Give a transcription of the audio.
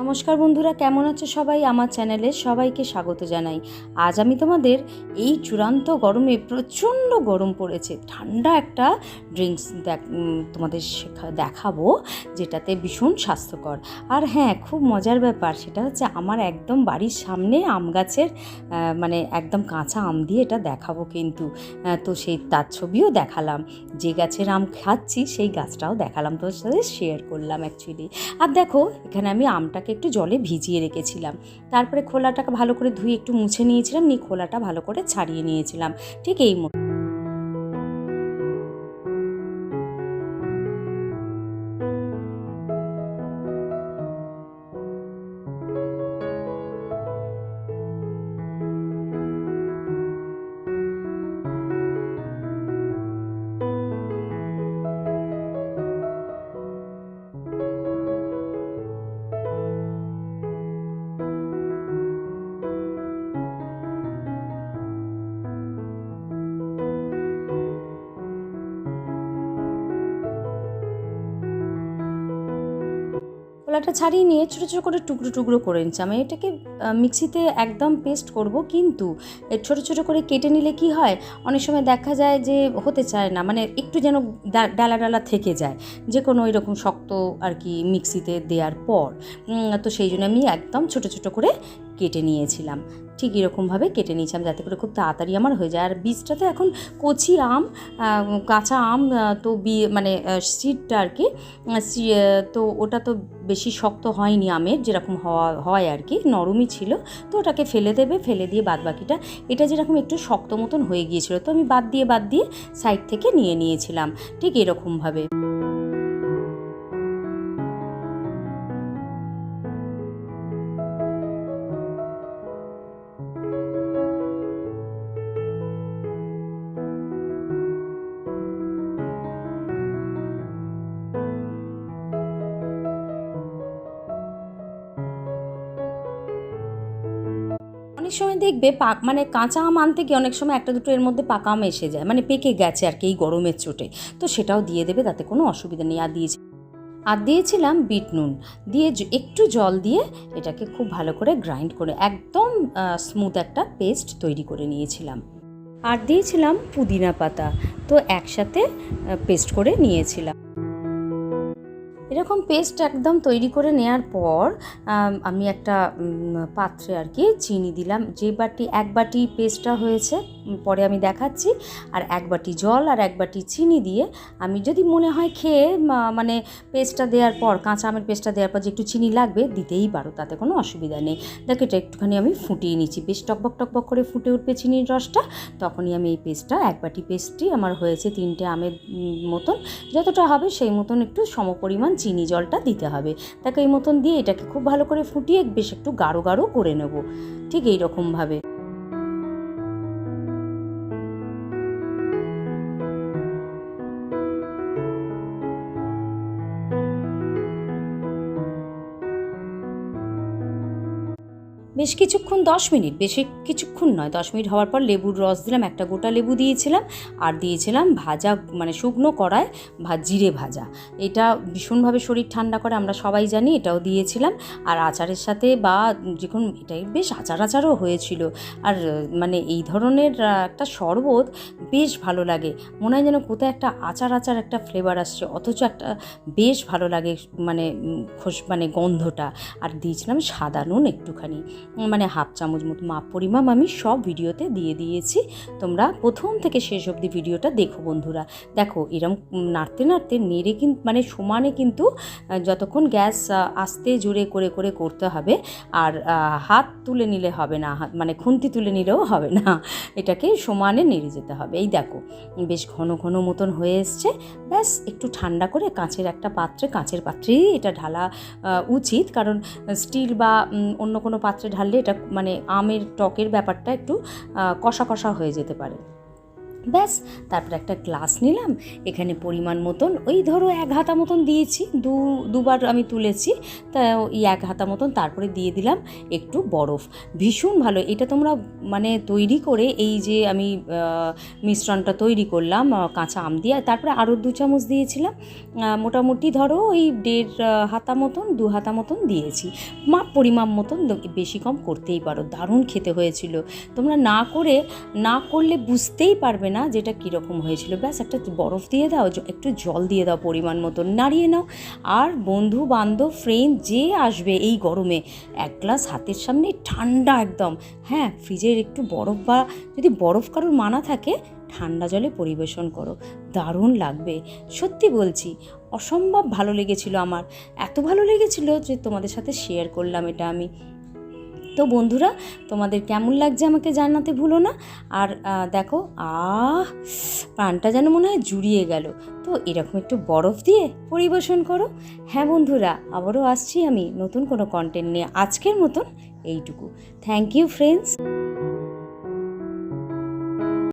নমস্কার বন্ধুরা, কেমন আছো সবাই? আমার চ্যানেলে সবাইকে স্বাগত জানাই। আজ আমি তোমাদের এই চূড়ান্ত গরমে, প্রচণ্ড গরম পড়েছে, ঠান্ডা একটা ড্রিঙ্কস তোমাদের দেখাবো, যেটাতে ভীষণ স্বাস্থ্যকর। আর হ্যাঁ, খুব মজার ব্যাপার সেটা হচ্ছে আমার একদম বাড়ির সামনে আম গাছের মানে একদম কাঁচা আম দিয়ে এটা দেখাবো কিন্তু। তো তার ছবিও দেখালাম, যে গাছের আম খাচ্ছি সেই গাছটাও দেখালাম, তোর সাথে শেয়ার করলাম অ্যাকচুয়ালি। আর দেখো, এখানে আমি আমটাকে একটু জলে ভিজিয়ে রেখেছিলাম, তারপরে খোলাটাকে ভালো করে ধুয়ে একটু মুছে নিয়েছিলাম, নিয়ে খোলাটা ভালো করে ছাড়িয়ে নিয়েছিলাম, ঠিক এই মতো। খোলাটা ছাড়িয়ে নিয়ে ছোটো ছোটো করে টুকরো টুকরো করে নিচ্ছি। আমি এটাকে মিক্সিতে একদম পেস্ট করব, কিন্তু ছোটো ছোটো করে কেটে নিলে কি হয়, অনেক সময় দেখা যায় যে হতে চায় না, মানে একটু যেন ডালা ডালা থেকে যায়, যে কোনো এরকম শক্ত আর কি মিক্সিতে দেওয়ার পর। তো সেই জন্য আমি একদম ছোটো ছোটো করে কেটে নিয়েছিলাম, ঠিক এরকমভাবে কেটে নিয়েছিলাম যাতে করে খুব তাড়াতাড়ি আমার হয়ে যায়। আর বীজটা তো এখন কচি আম, কাঁচা আম, তো মানে সিডটা আর কি, তো ওটা তো বেশি শক্ত হয়নি, আমের যেরকম হয় আর কি, নরমই ছিল। তো ওটাকে ফেলে দেবে, ফেলে দিয়ে বাদবাকিটা, এটা যেরকম একটু শক্ত মতন হয়ে গিয়েছিল, তো আমি বাদ দিয়ে সাইড থেকে নিয়েছিলাম, ঠিক এরকমভাবে। অনেক সময় দেখবে মানে কাঁচা আম আনতে গিয়ে অনেক সময় একটা দুটো এর মধ্যে পাকা আম এসে যায়, মানে পেকে গেছে আর কি এই গরমের চোটে, তো সেটাও দিয়ে দেবে, তাতে কোনো অসুবিধা নেই। আর দিয়েছিলাম বিট নুন দিয়ে, একটু জল দিয়ে এটাকে খুব ভালো করে গ্রাইন্ড করে একদম স্মুথ একটা পেস্ট তৈরি করে নিয়েছিলাম। আর দিয়েছিলাম পুদিনা পাতা, তো একসাথে পেস্ট করে নিয়েছিলাম। এরকম পেস্ট একদম তৈরি করে নেওয়ার পর আমি একটা পাত্রে আর কি চিনি দিলাম, যে বাটি এক বাটি পেস্টটা হয়েছে পরে আমি দেখাচ্ছি, আর এক বাটি জল আর এক বাটি চিনি দিয়ে, আমি যদি মনে হয় খেয়ে মানে পেস্টটা দেওয়ার পর, কাঁচা আমের পেস্টটা দেওয়ার পর যে একটু চিনি লাগবে, দিতেই পারো, তাতে কোনো অসুবিধা নেই। দেখো, এটা একটুখানি আমি ফুটিয়ে নিচ্ছি, বেশ টকবক টকবক করে ফুটে উঠবে চিনির রসটা, তখনই আমি এই পেস্টটা, এক বাটি পেস্টটি আমার হয়েছে 3টে আমের মতন, যতটা হবে সেই মতন একটু সমপরিমাণ চিনি জলটা দিতে হবে। তাকে এই মতন দিয়ে এটাকে খুব ভালো করে ফুটিয়ে বেশ একটু গাঢ় গাঢ় করে নেব, ঠিক এইরকমভাবে। বেশ কিছুক্ষণ, 10 মিনিট, বেশি কিছুক্ষণ নয়, 10 মিনিট হওয়ার পর লেবুর রস দিলাম, একটা গোটা লেবু দিয়েছিলাম, আর দিয়েছিলাম ভাজা, মানে শুকনো কড়ায় জিরে ভাজা, এটা ভীষণভাবে শরীর ঠান্ডা করে, আমরা সবাই জানি, এটাও দিয়েছিলাম। আর আচারের সাথে বা যখন, এটাই বেশ আচারও হয়েছিল। আর মানে এই ধরনের একটা শরবত বেশ ভালো লাগে, মনে হয় যেন কোথায় একটা আচার একটা ফ্লেভার আসছে, অথচ একটা বেশ ভালো লাগে, মানে মানে গন্ধটা। আর দিয়েছিলাম সাদা নুন একটুখানি, মানে হাফ চামচ মতো, মাপ পরিমাপ আমি সব ভিডিওতে দিয়ে দিয়েছি, তোমরা প্রথম থেকে শেষ অবধি ভিডিওটা দেখো বন্ধুরা। দেখো, এরম নাড়তে নাড়তে নেড়ে কিন্তু, মানে সমানে কিন্তু, যতক্ষণ গ্যাস আস্তে জোরে করে করে করতে হবে, আর হাত তুলে নিলে হবে না, মানে খুন্তি তুলে নিলেও হবে না, এটাকে সমানে নেড়ে যেতে হবে। এই দেখো, বেশ ঘন ঘন মতন হয়ে এসছে, ব্যাস একটু ঠান্ডা করে কাঁচের পাত্রেই এটা ঢালা উচিত, কারণ স্টিল বা অন্য কোনো পাত্রে ঢাললে এটা, মানে আমের টকের ব্যাপারটা একটু কষা কষা হয়ে যেতে পারে। ব্যাস, তারপর একটা গ্লাস নিলাম, এখানে পরিমাণ মতন ওই ধরো 1 হাতা মতন দিয়েছি, দুবার আমি তুলেছি, তা এই 1 হাতা মতন, তারপরে দিয়ে দিলাম একটু বরফ। ভীষণ ভালো এটা, তোমরা মানে তৈরি করে, এই যে আমি মিশ্রণটা তৈরি করলাম কাঁচা আম দিয়ে, তারপরে আরও 2 চামচ দিয়েছিলাম, মোটামুটি ধরো ওই 1.5 হাতা মতন 2 হাতা মতন দিয়েছি, মাপ পরিমাণ মতন, বেশি কম করতেই পারো। দারুণ খেতে হয়েছিল, তোমরা না করলে বুঝতেই পারবে না যেটা কীরকম হয়েছিল। ব্যাস, একটা বরফ দিয়ে দাও, একটু জল দিয়ে দাও পরিমাণ মতন, নাড়িয়ে নাও, আর বন্ধু বান্ধব ফ্রেন্ড যে আসবে এই গরমে 1 গ্লাস হাতের সামনে ঠান্ডা একদম, হ্যাঁ ফ্রিজের একটু বরফ, বা যদি বরফ কারোর মানা থাকে ঠান্ডা জলে পরিবেশন করো, দারুণ লাগবে। সত্যি বলছি, অসম্ভব ভালো লেগেছিল আমার, এত ভালো লেগেছিল যে তোমাদের সাথে শেয়ার করলাম এটা আমি। তো বন্ধুরা, তোমাদের কেমন লাগছে আমাকে জানাতে ভুলো না। আর দেখো, প্রাণটা যেন মনে হয় জুড়িয়ে গেল। তো এরকম একটু বরফ দিয়ে পরিবেশন করো। হ্যাঁ বন্ধুরা, আবারও আসছি আমি নতুন কোনো কন্টেন্ট নিয়ে। আজকের মতন এইটুকু। Thank you friends.